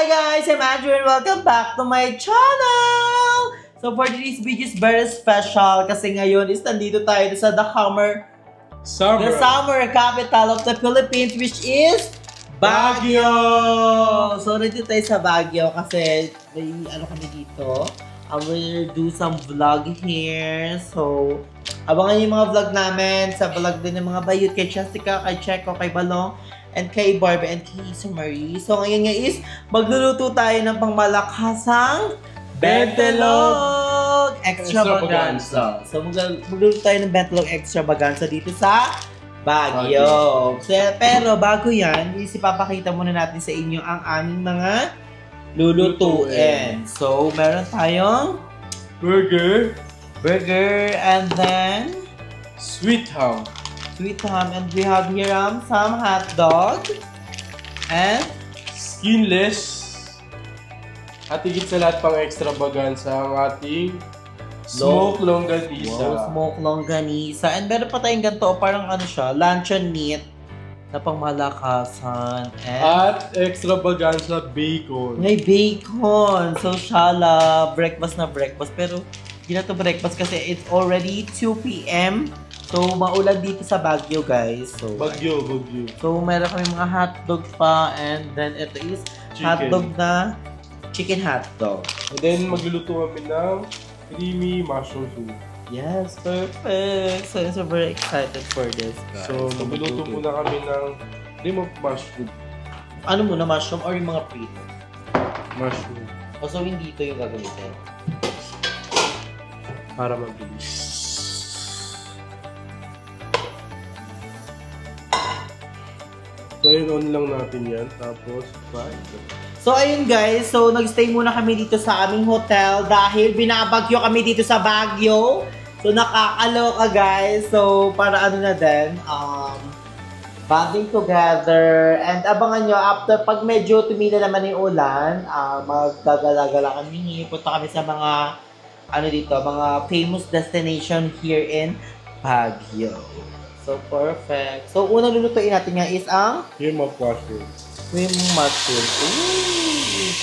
Hi guys, I'm Andrew and welcome back to my channel! So for today's video is very special kasi ngayon is nandito tayo sa the summer capital of the Philippines, which is Baguio! So nandito tayo sa Baguio kasi may ano kami dito. I will do some vlog here. So abangan yung mga vlog namin sa vlog din ng mga bayot kay Jessica, kay Checo, kay Balong, and kay Barbie and kay Marie. So ngayon nga is magluluto tayo ng pangmalakasang Bentelog Extravaganza. So magluluto tayo ng Bentelog Extravaganza dito sa Baguio. Pero bago yan, ipapakita muna natin sa inyo ang aming mga lulutuin. So meron tayong burger, and then sweet ham, and we have here some hot dog and skinless, at higit sa lahat pang extravaganza ang ating smoked longganisa. Wow, smoked longganisa. And meron pa tayong ganito, parang ano siya, luncheon meat na pangmalakasan. At extravaganza bacon. May bacon. So shala, breakfast na breakfast. Pero hindi na to breakfast kasi it's already 2 p.m. So, maulan dito sa Baguio, guys. So, Baguio. So, meron kami mga hotdog pa. And then, ito is hotdog na chicken hotdog. And then, magluluto kami ng creamy mushroom soup. Yes, perfect. So, I'm so very excited for this, guys. So, magluluto muna kami ng cream of mushroom. Ano muna, mushroom or yung mga prito? Mushroom. O, so, hindi ito yung gagamitin. Para mabilis. So, on lang natin yan. Tapos, fry. So, ayun guys. So, nag-stay muna kami dito sa aming hotel dahil binabagyo kami dito sa Baguio. So, nakakaloka guys. So, para ano na din, bonding together. And abangan nyo, after, pag medyo tumila naman yung ulan, maggagala-gala kami. Punta kami sa mga, ano dito, mga famous destination here in Baguio. So, perfect. So, unang lulutuin natin nga is ang Cream of mushroom. cream mushroom. Ooh!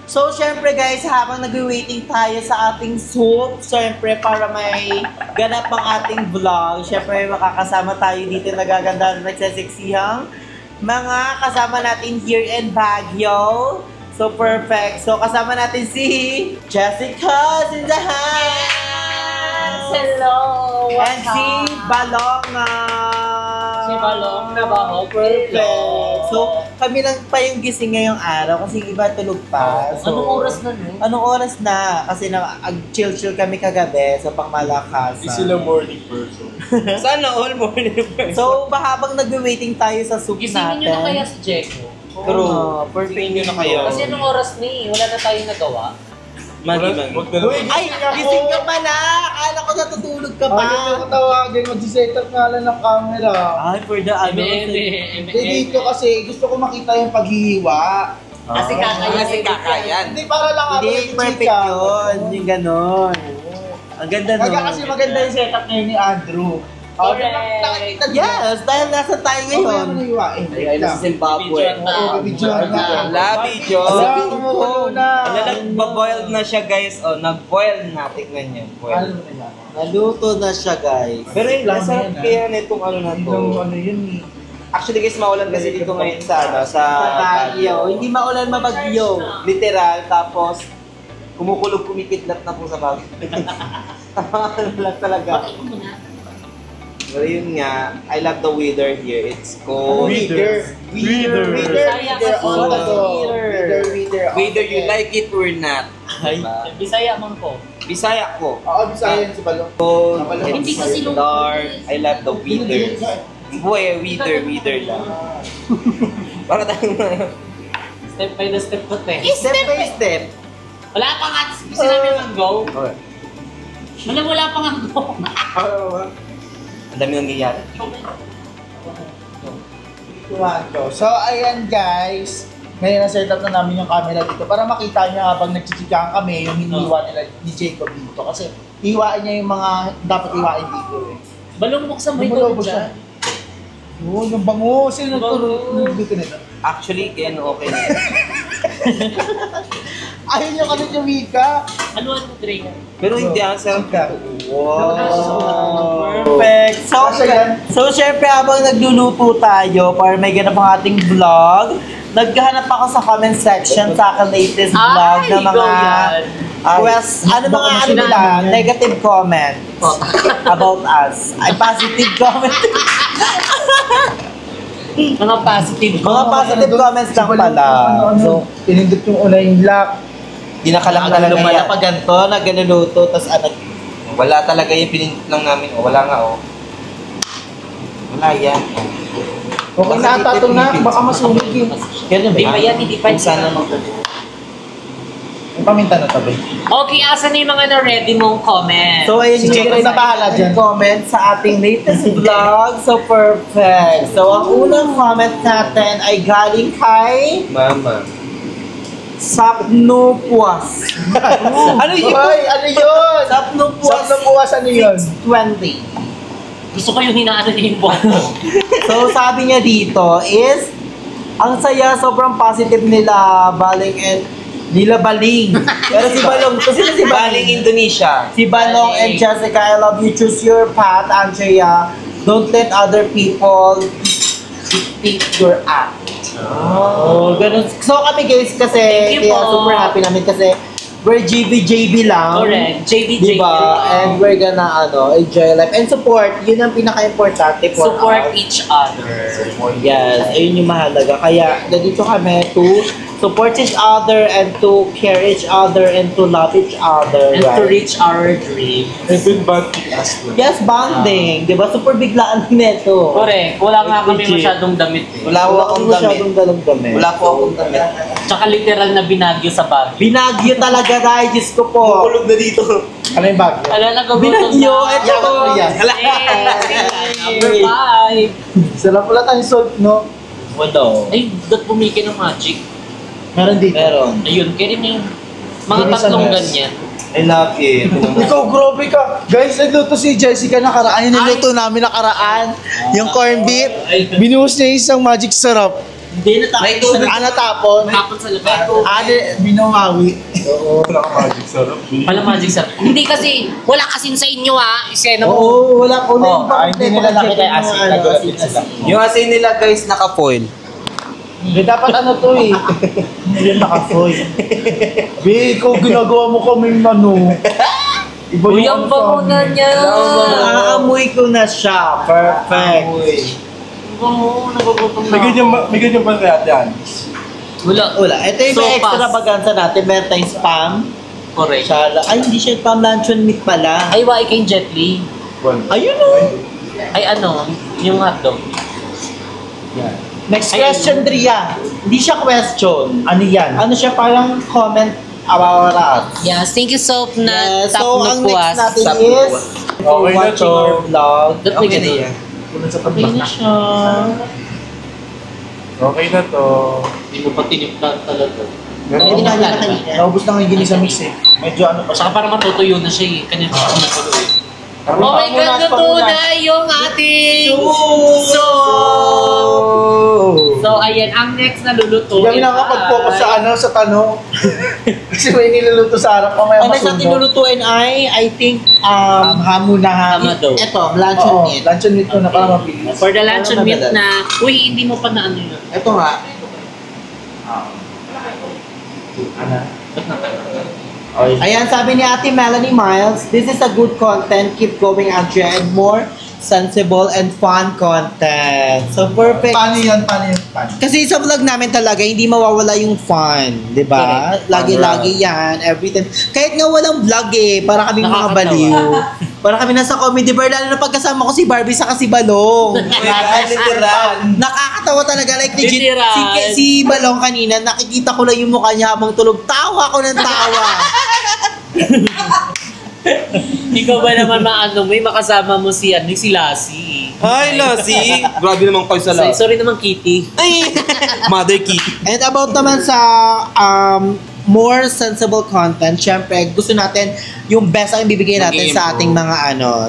So, syempre guys, habang nag-waiting tayo sa ating soup, syempre para may ganap ang ating vlog, syempre makakasama tayo dito nagaganda na nagsaseksihang mga kasama natin here in Baguio. So, perfect. So, kasama natin si Jessica in the house! Hello! And si Balong. Si Balong na ba ako? Perfect. So, kami lang pa yung gising ngayong araw kasi yung iba tulog pa. So, Anong oras na no? Anong oras na? Kasi chill-chill kami kagabi sa pangmalakasan. Hindi sila morning person. Sana all morning person. So, habang nag-waiting tayo sa soup Gisingin natin. nyo na kaya si Jeko. True. Perfect nyo na kayo. Kasi anong oras na eh? Wala na tayong nagawa. Magi. Ay, gising ka pa na! Akala ko natutulog ka pa. Ayaw ko tawagin, mag-set up nga lang ng camera. Ay, for the ano. Hindi dito kasi gusto ko makita yung paghihiwa. Kasi kakayan. Hindi para lang ako Hindi, perfect yun. Yung ganon. Ang ganda nun. Kasi maganda yung setup ngayon ni Andrew. Correct. Yes, dahil nasa tayo ngayon. Ay, nasa Zimbabwe. Oo, bibidyohan na. Labi, Diyos. Alam, kumukulo na. Nag-boiled na siya, guys. O, nag-boil na. Tignan niyo. Alam Boil. mo na. Naluto na siya, guys. Pero yung nasa kaya nitong ano na Hindi to. lang ano yun eh. Actually, guys, maulan kasi dito ngayon sa Sa Baguio. Hindi maulan, mabagyo. Literal. Tapos, kumukulog, kumikidlat na po sa Baguio. Wala talaga. Pero yun nga, I love the weather here. It's cold. Weather. Whether Whether you like it or not. Ay. Diba? Bisaya man ko. Bisaya ko. Oo, Bisayan si Balong. Cold, Hindi it's kasi dark. I love the weather. Boy, weather lang. Para tayong Step by the step ko te. step by step. Wala pa nga. Gusto namin mag-go. Okay. Wala pa nga go. Ang dami nangyayari. So, ayan guys. ngayon na-set up na namin yung camera dito para makita niya habang nagchichikahan kami yung hiniwa nila ni Jacob dito. Kasi hiwain niya yung mga dapat hiwain dito eh. Balong buksan mo ito Bumulobo dyan. Oo, yung bango. Sino nagturo dito nito? Actually, Ken, okay na. Ayun yung ano yung Wika. Ano drink? Pero hindi, ang sarap ka. Wow! Perfect! Kasi yan. So, syempre, habang nagluluto tayo para may ganap ang ating vlog, naghahanap ako sa comment section sa aking latest vlog na mga negative comment about us. Ay, positive comment. Mga positive Mga positive comments lang pala. So, pinindot yung una yung lock. Dinakalak talaga yan. Pag ganito, nagluluto, tapos Wala talaga yung pinindot lang namin. O, wala nga, o. Wala yan. Okay na ata ito na, baka masunog yun. Ganun Hindi pa yan, hindi pa. Kung sana May paminta na tabi. Okay, asan na yung mga na-ready mong comment? So, ayun Si Jacob na bahala dyan. comment sa ating latest vlog. So, perfect. So, ang unang comment natin ay galing kay Mama. Sapnopuas. Ano yun? Hoy, ano yun? Sapnopuas Sa buwas ano yun? 20. Gusto ko yung hinaano niya yung buwan mo. So, sabi niya dito is, ang saya, sobrang positive nila, Baling and nila Baling. Pero si Balong, kasi si Baling Indonesia. Si Balong and Jessica, I love you. Choose your path, Andrea. Don't let other people dictate your act. Oh, ganun. So kami guys kasi, Thank you kaya po. super happy namin kasi we're JB lang. Correct. JB. Diba? And we're gonna enjoy life and support. Yun ang pinaka-importante for Support us. each other. Yes, ayun yung mahalaga. Kaya, nandito kami to support each other and to care each other and to love each other. And to right? reach our dream. And then bonding us na. Yes, bonding. Di ba? Super biglaan din ito. Correct. Wala nga kami Legit. masyadong damit eh. Wala ko akong damit. masyadong dalang damit. Wala ko akong damit. Tsaka literal na binagyo sa bag. Binagyo talaga dahil, Diyos ko po. Kulog na dito. Ano yung bag? Ala, nagagutom Binagyo, na. ito. Yaman mo yan. Number 5. Sarap pala tayong salt, no? Wala. Ay, ba't bumiki ng magic? Meron dito. Meron. Ayun, kaya rin yung mga Bilisan tatlong na. ganyan. I love it. Ikaw, grabe ka. Guys, nagluto si Jessica nakaraan. Yung niluto namin nakaraan. Yung corned beef. Binuhos niya yung isang magic syrup. Hindi na May tayo. tubig. Ano tapon? Tapon sa labas. Binuhawi. Oo. Wala ka magic sarap. Pala magic sarap. Hindi kasi, wala kasin sa inyo ha. Isena mo. Oo, wala ko Oh, hindi nila nakita yung asin. Nagulat din sila. Yung asin nila guys, naka-foil. Dapat ano to eh. Hindi yan naka-foil. Be, ikaw ginagawa mo kaming ano. Iba Uy, ang bango na niya. Aamoy ko na siya. Perfect. Bango, nagugutom May na. ganyan ba natin? Wala. Wala. Ito yung may Sopas. extravaganza natin. Meron tayong spam. Correct. Shala. Ay, hindi siya spam luncheon meat pala. Ay, wai kay Jet Li. Ayun o. Ay ano, yung hotdog. Next Ay, question, Dria. Hindi siya question. Ano yan? Ano siya parang comment about us. Yes, thank you so na Yes, so, ang next natin Tap is lupuas. Okay na, watch our vlog. Ba't may Okay na ganun? yan. Tulad sa Okay pagpas na siya. Okay na to. Hindi mo pa tiniplan talaga. Hindi na niya kanina. Naubos na ngayon sa mix eh. Medyo ano pa siya. Saka parang matutuyo na siya eh. Kanina siya natulo eh. Parang Oh my God, pamunas, luto pamunas. na yung ating So, ayan, ang next na lulutuin. Hindi kami nakakapag-focus sa ano, sa tanong. Kasi may niluluto sa harap mamaya Ang next natin masunog. lulutuin ay, I think, Hamo na hamo. Hamo daw. ito, luncheon Oo, meat. luncheon meat ko na para mabilis. For the luncheon Para meat madalas. na, uy, hindi mo pa na ano yun. Ito nga. Ba't nakakita? Ayan, sabi ni Ate Melanie Miles, this is a good content. Keep going, Andrea, and more sensible and fun content. So, perfect. Paano yun? Paano yun? Paano? Kasi sa vlog namin talaga, hindi mawawala yung fun. Di ba? Correct. Lagi-lagi yan. Every time. Kahit nga walang vlog eh, para kaming mga Nakakatawa. baliw. Para kami nasa comedy bar, lalo na pagkasama ko si Barbie sa si Balong. Literal. Nakakatawa talaga. Like legit, Literal. si Balong kanina, nakikita ko lang yung mukha niya habang tulog. Tawa ako ng tawa. Ikaw ba naman maano mo, makasama mo si Lassie. Hi, Lassie! Grabe naman kayo sa lahat. Sorry naman, Kitty. Ay! Mother Kitty. And about naman sa more sensible content, syempre gusto natin yung best ang ibibigay natin sa ating mga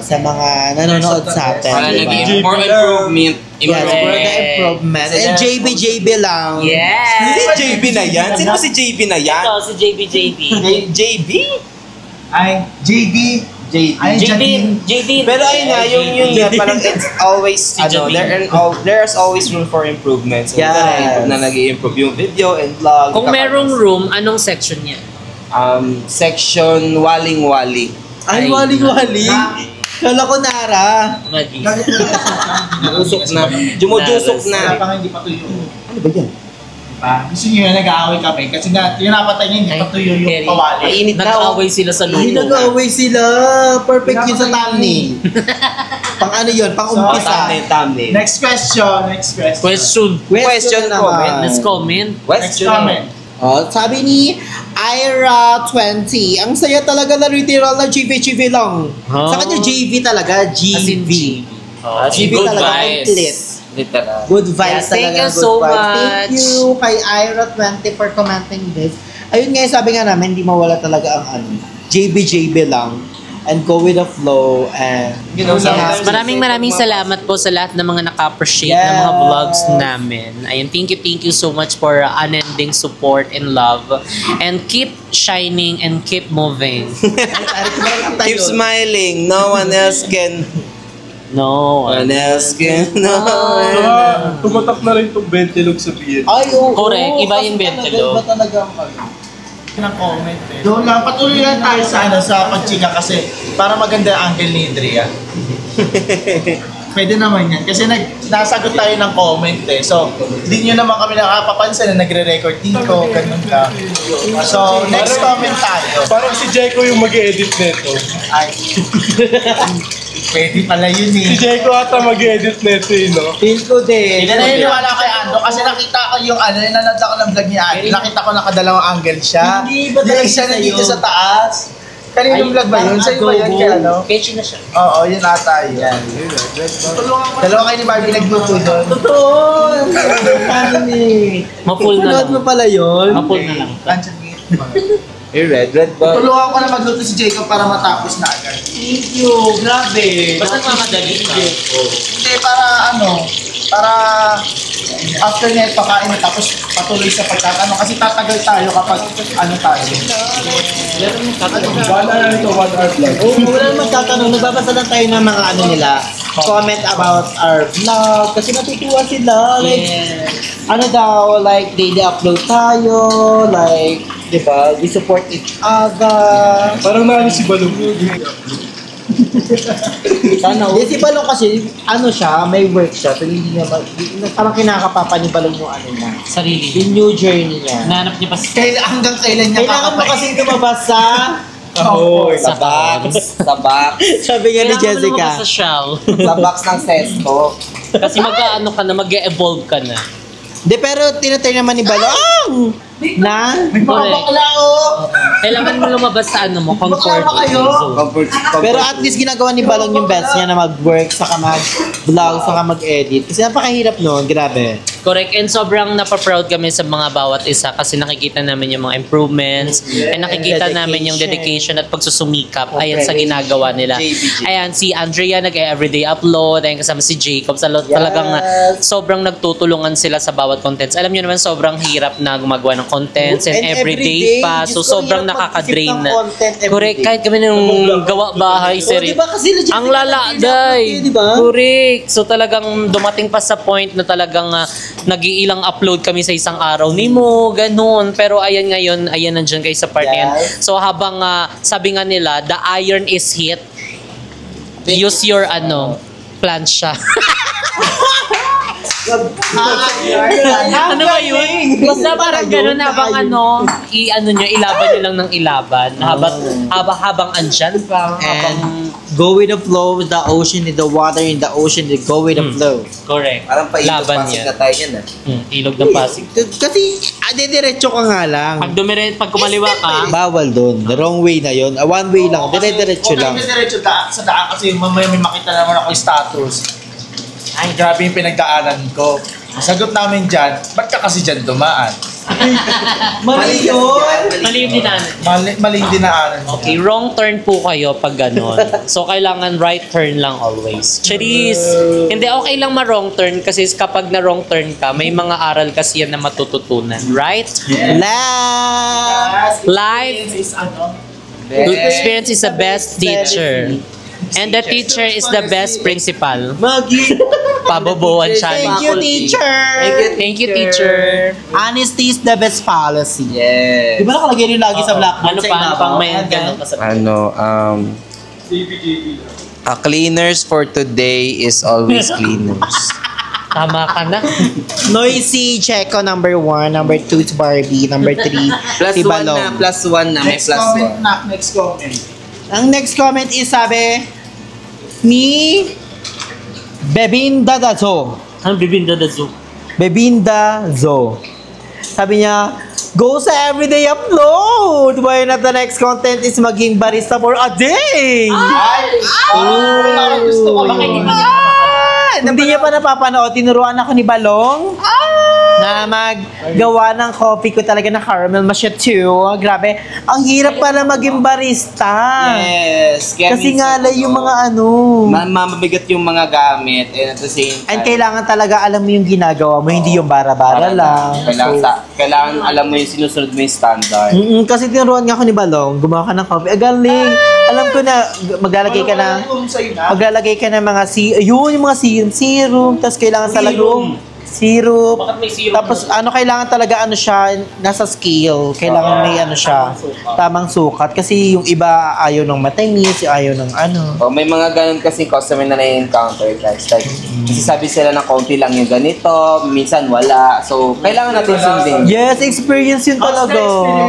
sa mga nanonood sa atin. Para diba? naging more improvement. Yes, for the improvement. And JB lang. Yes! Si JB na yan? Sino si JB na yan? Ito, si JB. JB? Ay, JD. Ay, JD. Pero ayun nga, yung parang it's always, Si Javin. there's always room for improvement. So, Yes. na nag-i-improve yung video and vlog. Kung merong room, anong section yan? Section waling-wali. Ay, Ay, waling-wali. Kala ko Nara. Magi. Usok na. Jumujusok Wala na. pa nga hindi pa tuyo. Ano ba yan? Gusto nyo yun, nag-aaway kami. Kasi nga, yung napatay niya, hindi pa tuyo yung Kerry. kawali. Init na. Nag-aaway sila sa Ay, luto. nag-away sila. Perfect yun sa thumbnail. Pang ano yun? Pang umpisa. Thumbnail. Next question. Question. Question, na comment. naman. Let's comment. Next comment. Oh, sabi ni Ira20, ang saya talaga na literal na GV lang. Oh. Sa kanya JV talaga, As in GV. Oh, GV good talaga, vibes. complete. Literal. Good vibes Yes, thank talaga. you good so vibes. much. Thank you kay Ira20 for commenting this. Ayun nga, sabi nga namin, hindi mawala talaga ang JB lang. And go with the flow and You know, sometimes- Maraming salamat po sa lahat ng mga naka-appreciate ng mga Yes. vlogs namin. Ayun, thank you so much for unending support and love. And keep shining and keep moving. Keep smiling. No one else can. No. One else can. No. Tumatak na rin itong Bentilog sa BN. Ay, oo. Correct. Iba yung Kasi Bentelog. Iba talaga ang Ng comment eh. Doon lang, patuloy lang tayo sa pagchika kasi para maganda ang angle ni Adria. Pwede naman yan. Kasi nasagot tayo ng comment eh. So, hindi nyo naman kami nakapapansin na nagre-record dito, ganun ka. So, next comment tayo. Parang si Jeko yung mag-edit nito. Ay. Pwede pala yun eh. Si Jeko ata mag-edit nito no? Feel ko din. Hindi naniniwala kay Ando kasi nakita ko yung nanonood ako ng vlog ni Ando. Nakita ko nakadalawang angle siya. Hindi ba Yung talaga isa sa'yo? nandito sa taas. Kaninong vlog ba yun? Sa'yo ba yun kay ano? Catchy na siya. Oo, yun ata yun. Dalawa kayo ni Barbie nagluto doon. Totoo! Ano ni? Ma-full na Pinanood lang. mo pala yun? Ma-full na lang. Luncheon meat. Red ba? Tulungan ko na magluto si Jacob para matapos na agad. Thank you. Grabe. Basta mamadali ka. Hindi, para para after net pakain na tapos patuloy sa pagkakano kasi tatagal tayo kapag tayo. Wala na ito, 1 hour vlog. Oo, wala naman tatanong. Nagbabasa lang tayo ng mga nila. Comment about our vlog. Kasi natutuwa sila. Like, like, daily upload tayo. Like, di ba? We support each other. Parang naano si Balong. Sana. Di, si Balong kasi, siya, may work siya. So, hindi niya, parang kinakapapa ni Balong yung niya. Sarili. Yung new journey niya. Nahanap niya pa si Hanggang kailan niya Kailangan mo kasi lumabas sa... sa Box. Sa box. Sabi nga ni Jessica. sa shell. Sa box ng Sesto. Kasi mag-ano ka na, mag-evolve ka na. Di, pero tinatry naman ni Balong na... May mga Correct. bakla oh! Kailangan mo lumabas sa comfort Bakla ba kayo? zone. Comfort. Pero at least ginagawa ni Balong yung best niya na mag-work, saka mag-vlog, saka mag-edit. Kasi napakahirap nun, grabe. Correct. And sobrang napaproud kami sa mga bawat isa kasi nakikita namin yung mga improvements and nakikita namin yung dedication at pagsusumikap ayan sa ginagawa nila. Ayan, si Andrea nag-everyday upload, ayan kasama si Jacob. Talagang sobrang nagtutulungan sila sa bawat contents. Alam nyo naman, sobrang hirap na gumagawa ng contents and everyday pa. So, sobrang nakaka-drain na. Correct. Kahit kami nung gawa bahay, seri. Diba kasi legit Ang laladay. Diba? Correct. So, talagang dumating pa sa point na talagang nag-iilang upload kami sa isang araw ni mo, ganun. Pero ayan ngayon, ayan nandyan kayo sa part na yan. So, habang sabi nga nila, the iron is hit, use your plancha. Ano ba yun? Basta parang gano'n habang i-ano nyo, ilaban nyo lang ng ilaban. Habang andyan pa, habang... Go with the flow, the ocean in the water, in the ocean, go with the flow. Correct. Parang pailog Laban pasig yan. na tayo yan Ilog ng Pasig. Kasi, diretso ka nga lang. Pag kumaliwa ka, Bawal doon. The wrong way na yun. One way lang. Dire-diretso lang. Diretso sa daan kasi mamaya may makita naman ako yung status. Ay, grabe yung pinagdaanan ko. Ang sagot namin dyan, ba't ka kasi dyan dumaan? Mali yun! Mali yung dinaanan. Mali yung dinaanan. Okay, wrong turn po kayo pag ganon. So, kailangan right turn lang always. Charis! Hindi, okay lang ma-wrong turn kasi kapag na-wrong turn ka, may mga aral kasi yan na matututunan. Right? Last! Life Is ano? experience is the best teacher. And the teacher is the best principal. Magi! Pabobohan siya. Thank you, teacher! Thank you, teacher. Honesty is the best policy. Yes. Di ba nakalagay rin lagi sa blackboard Ano sa pa? Ano ibabaw? pang may Ayan, ganun guys. Cleaners for today is always cleaners. Tama ka na. Noisy, Checo, number 1. Number 2 is Barbie. Number 3, Plus si one na, Balong. plus one na, may Next plus comment one. na, next comment. Ang next comment is sabi ni Bebinda Dazo. Ang bibinda da zoo. Bebinda Zo. Sabi niya, go sa everyday upload! Why not the next content is maging barista for a day? Parang gusto ko yun. Hindi niya pa napapanood. Tinuruan ako ni Balong na maggawa ng coffee ko talaga na caramel macchiato. Grabe. Ang hirap pala maging barista. Yes. Kaya Kasi minsan, nga lang yung mga ano. Mabigat yung mga gamit and at the same time. And kailangan talaga alam mo yung ginagawa mo, hindi yung bara-bara lang. Kailangan alam mo yung sinusunod mo yung standard. Kasi tinuruan nga ako ni Balong, gumawa ka ng coffee. Galing! Alam ko na, maglalagay ka ng mga yung mga serum, tapos kailangan sa lagong syrup. Bakit may syrup? Tapos kailangan talaga siya, nasa scale. Kailangan may siya, tamang sukat. Kasi yung iba ayaw ng matamis, ayaw ng O, may mga ganun kasi customer na na-encounter guys. Like, kasi sabi sila na konti lang yung ganito, minsan wala. So, kailangan natin sundin. Yes, experience yun talaga.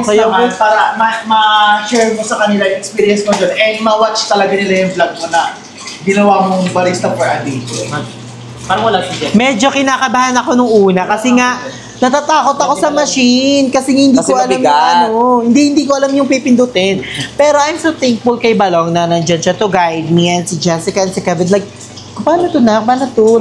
Kaya para ma-share mo sa kanila yung experience mo doon and ma-watch talaga nila yung vlog mo na ginawa mong barista for a day. Parang wala si Jeff. Medyo kinakabahan ako nung una kasi nga natatakot ako sa machine kasi hindi Kasi ko alam yung mabigat. hindi ko alam yung pipindutin. Pero I'm so thankful kay Balong na nandiyan siya to guide me and si Jessica and si Kevin like paano to?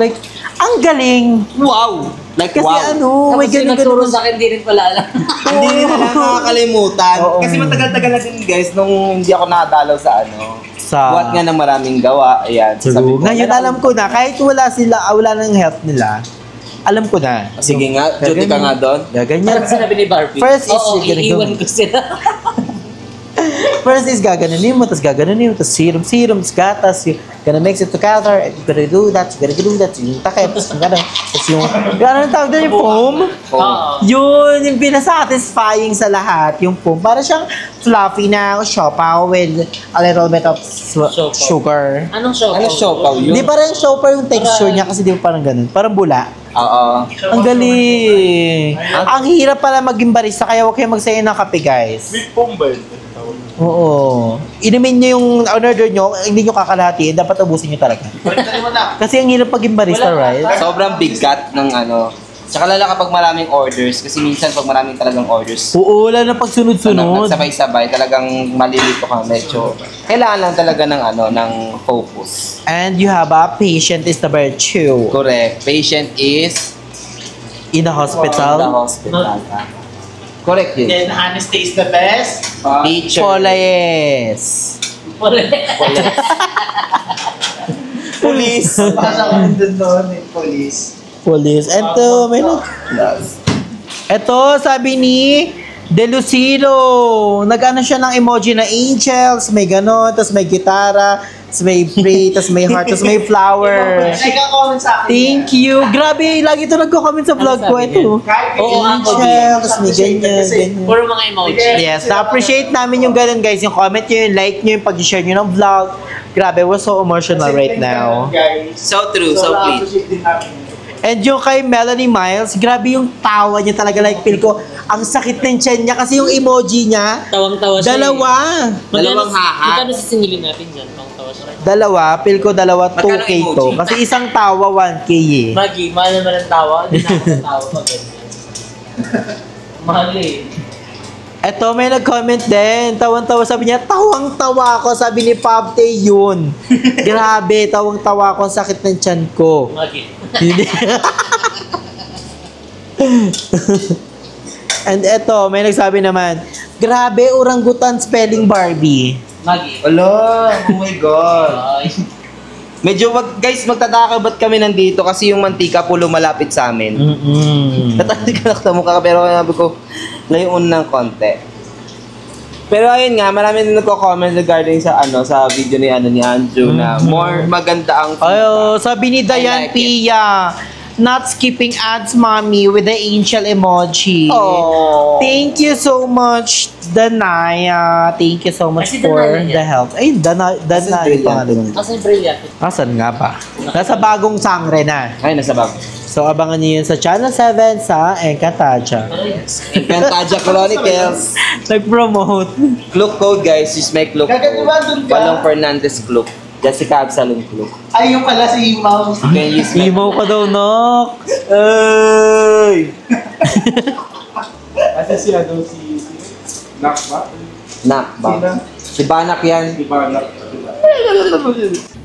Like ang galing. Wow! Like, Kasi wow! may ganun sa akin, di rin pala alam. Hindi nila lang nakakalimutan. Oo. Kasi matagal-tagal na din guys nung hindi ako nakadalaw sa Sa buhat nga ng maraming gawa. Ayan. True. Sabi ko, Ngayon alam ko na kahit wala ng help nila, alam ko na. Sige nga, duty ka nga doon. Gaganyan. Parang sinabi ni Barbie. First is Oo, you're gonna iiwan go- ko sila. First is gaganunin mo, tapos gaganunin mo, tapos serum, tapos gatas, you gonna mix it together, you gotta do that, yung takip, tapos yung gano'n, tapos yung, gano'n tawag doon yung foam? Oo. Yun, yung pinasatisfying sa lahat, yung foam. Para siyang fluffy na siopaw with a little bit of Siopaw. sugar. Anong show? Ano siopaw yun? Hindi parang siopaw yung texture niya kasi di ba parang ganun, parang bula. Oo. Ang galing! Ang hirap pala maging barista, kaya huwag kayo magsayin ng kape, guys. With foam ba yun? Oo. Inumin nyo yung order nyo, hindi nyo kakalahatiin, dapat ubusin nyo talaga. Kasi ang hirap maging barista, right? Sobrang bigat ng ano. Tsaka lala kapag maraming orders, kasi minsan pag maraming talagang orders, Oo, wala na pagsunod-sunod. nagsabay-sabay, talagang malilito ka medyo. Kailangan lang talaga ng ano, ng focus. And you have a patient is the virtue. Correct. Patient is In the in the hospital. hospital. Correct yun. Then honesty is the best. Teacher. Police. Police. Baka ko din doon eh, police. Police. Ito, may Ito, sabi ni Delucilo. Nag-ano siya ng emoji na angels, may ganon, tapos may gitara, tapos may pray, tapos may heart, tapos may flower. Nagka-comment sa akin. Thank you. Grabe, lagi ito nagko-comment sa vlog ko. sabi Ito. Oo, ako Angel, tapos may ganyan, ganyan. Puro mga emoji. Yes, na-appreciate namin yung ganun guys. Yung comment nyo, yung like nyo, yung pag-share nyo ng vlog. Grabe, we're so emotional right now. So true, so clean. na-appreciate din namin. And yung kay Melanie Miles, grabe yung tawa niya talaga. Like, feel ko, ang sakit ng tiyan niya kasi yung emoji niya, Tawang-tawa siya. dalawa. Dalawang haha. Magkano sisingilin natin dyan? Tawang-tawa siya. Dalawa, feel ko dalawa, Magkano 2K to. emoji? Kasi isang tawa, 1K eh. Magi, mahal naman ang tawa. Hindi na ako natawa pag ganyan. Mahal eh. Eto, may nag-comment din. Tawang-tawa, sabi niya, tawang-tawa ako. Sabi ni Pabte yun. Grabe, tawang-tawa ako. Ang sakit ng tiyan ko. Magi. Hindi. And eto, may nagsabi naman, grabe, orangutan spelling Barbie. Magi. Hello, oh my God. Medyo guys, magtataka ba't kami nandito kasi yung mantika po lumalapit sa amin. Tatali ka lang sa mukha pero sabi ko, layoon ng konti. Pero ayun nga, marami din nagko-comment regarding sa sa video ni Andrew na more maganda ang Ayo, sabi ni Dayan I like it. Pia, not skipping ads, mommy, with the angel emoji. Oh. Thank you so much, Danaya. Thank you so much Kasi for Danaya yan. the help. Ay, Danaya pangalan. Kasi brilliant. Asan nga pa? Nasa bagong sangre na. Ay, nasa bag. So, abangan niyo yun sa Channel 7 sa Encantadia. Encantadia Chronicles. Nag-promote. Clue code guys, just make clue code. Gagadiwan dun ka. Balong Fernandez clue. Jessica Absalom clue. Ay, yung pala si Ma'am. Can you use my... Imo ka daw, Nok. Ay! Kasi si Nak ba? Nak ba? Si Banak yan. Di ba Nak?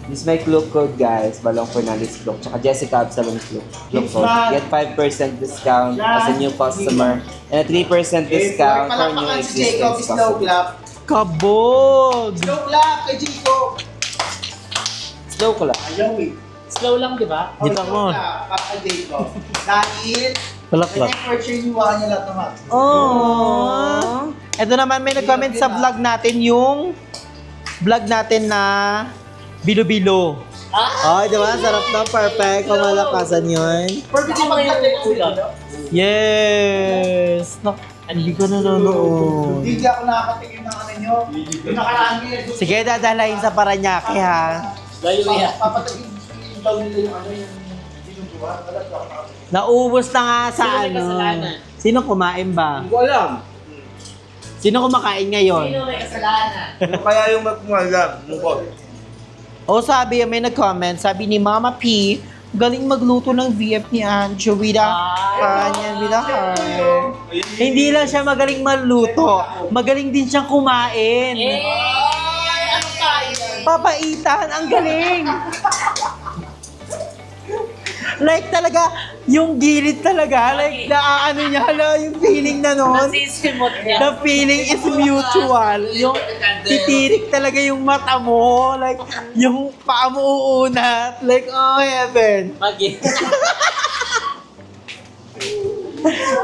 Use my clue code guys, Balong Fernandez clue. Tsaka Jessica Absalom clue. Clue code. Get 5% discount as a new customer and a 3% discount for new Palakpakan si Jacob, existing slow customer. clap. Kabog. Slow clap kay Jacob. Slow ko lang. Ayaw eh. Slow lang, di ba? Di pa mo. Slow clap kay Jacob. Dahil, Palaklak. for sure niwakan niya lahat ng hot. Oh. Ito naman may nag-comment sa vlog natin yung vlog natin na Bilo-Bilo. Ay, di ba? Sarap na, perfect. Kumalakasan yun. Perfect yung mag-clap. Yes! Hindi ko nanonood. Hindi ako nakakatingin ng ano nyo. Yung nakaraan nila. Sige, dadalahin sa Paranaque, ha? Layo yan. Papatagin daw nila yung ano yung dinuduhan. Naubos na nga sa Sino may ano. kasalanan? Sino kumain ba? Hindi ko alam. Sino kumakain ngayon? Sino may kasalanan? Ano kaya yung magkumalam? O sabi, may nag-comment, sabi ni Mama P, galing magluto ng VF ni Anjo with a kanya, with a heart. Hindi lang siya magaling magluto, magaling din siyang kumain. Ano tayo? Papaitan, ang galing! Like talaga, yung gilid talaga, like naaano niya, hala, yung feeling na nun. Nasisimot niya. The feeling is mutual. Yung titirik talaga yung mata mo. Like, yung paa mo uunat. Like, oh heaven. Magi.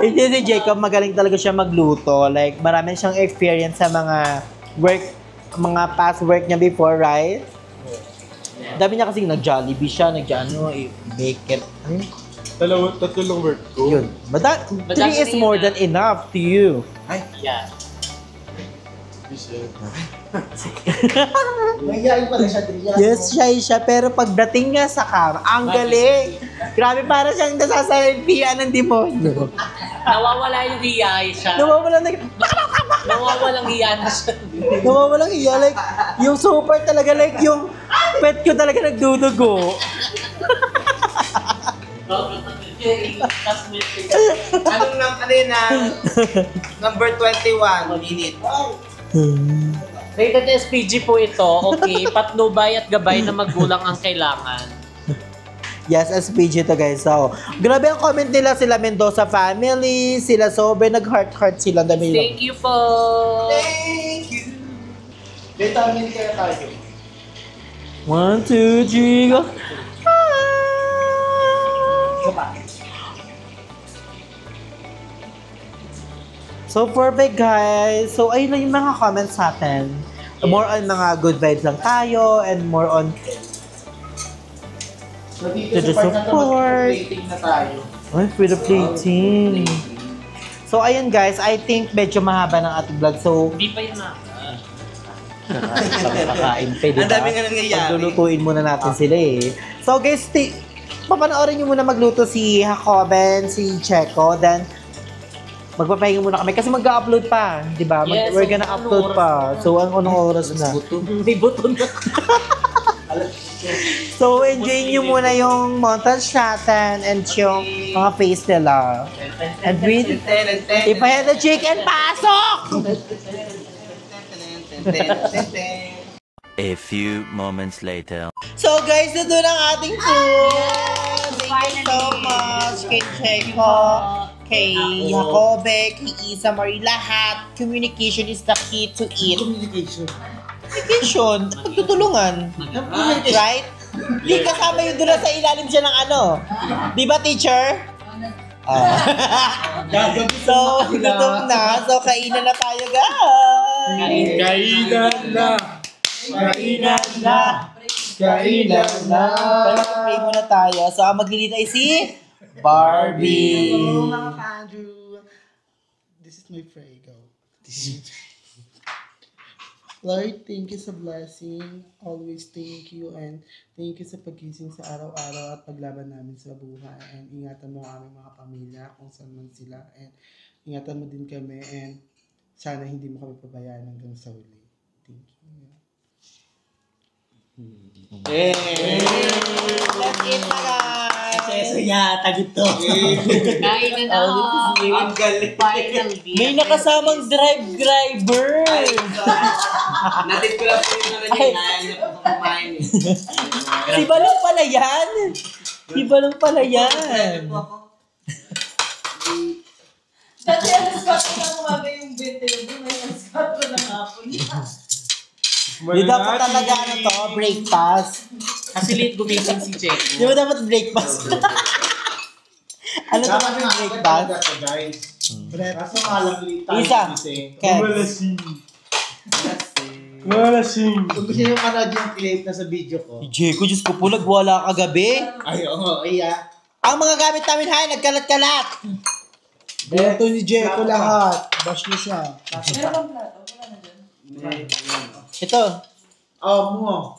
Hindi si Jacob, magaling talaga siya magluto. Like, marami siyang experience sa mga work, mga past work niya before, right? Dami niya kasing nag-Jollibee siya, bake it. Tatlo lang work ko. Yun. But that, 3 is more than enough to you. Yeah. Mahihayin pala siya, Tria. Yes, shy siya. Pero pagdating niya sa cam, ang galing. Grabe, para siyang nasasalpian ng demonyo. Nawawala yung hiya siya. Nawawalang hiya na siya. Nawawalang iya. Like, yung super talaga, like, yung pet ko talaga nagdudugo. Ano yun na? Number 21, minute. Rated SPG po ito. Okay, patnubay at gabay na magulang ang kailangan. Yes, SPG to guys. So, grabe ang comment nila, sila Mendoza family, sila Sobe, nag-heart-heart sila. Dami lang. Thank you po. Thank you. Vitamin kaya tayo. 1, 2, 3, go. So, perfect guys. So, ayun lang yung mga comments natin. More on mga good vibes lang tayo and more on So dito To the sa part na to, support. mag-plating na tayo. ay, with the plating. So, ayun guys, I think medyo mahaba ng ating vlog. So, Hindi pa yun na. kakain pa, diba? Ang dami nga nangyayari. Paglulutuin muna natin sila eh. So guys, papanoorin nyo muna magluto si Jacoben, si Checo, then magpapahinga muna kami kasi mag-upload pa, di ba? Yes, We're gonna so, upload anong pa. So, anong oras na? May buto na. So, enjoy nyo muna yung montage natin and yung mga face nila. And with, if I had a chicken, pasok! A few moments later. So guys, ito na ang ating food! you so much kay Checo, kay Jacobe, kay Isa Marie, lahat. Communication is the key to it. Communication, pagtutulungan. Right? Di kasama yung doon sa ilalim siya ng ano. Di ba, teacher? So, gutom na. So, kainan na tayo, guys. Kainan na! Kainan na. Kainan na. Pero pray muna tayo. So, ang maglilid ay si Barbie. Hello, mga Andrew. This is my prayer. Go. Lord, thank you sa blessing. Always thank you and thank you sa pagising sa araw-araw at paglaban namin sa buhay. And ingatan mo ang aming mga pamilya kung saan man sila. And ingatan mo din kami and sana hindi mo kami pabayaan hanggang sa huli. Thank you. Let's eat na, guys. Kainan na ako. Ang galing. Finally. May nakasamang driver. Natip ko lang po yung naman yung kaya niya po kumain eh. Iba lang pala yan. Iba lang pala yan. Dati alas 4 na umaga yung 20, may alas 4 na hapon. Di dapat talaga ano to, breakfast. Kasi late gumising si Checo. Di ba dapat breakfast? Ano dapat yung breakfast? guys. Kaso malang late tayo Isa. kasi. Ken. Malasing. Kung gusto nyo manood yung clip na sa video ko. Jeko, Diyos ko po, nagwala kagabi. Ay, oo, iya. Ang mga gamit namin hay, nagkalat-kalat. Beto ni Jeko lahat. Bash niyo siya. Meron bang plato? Wala na dyan. Ito. Oh, mo.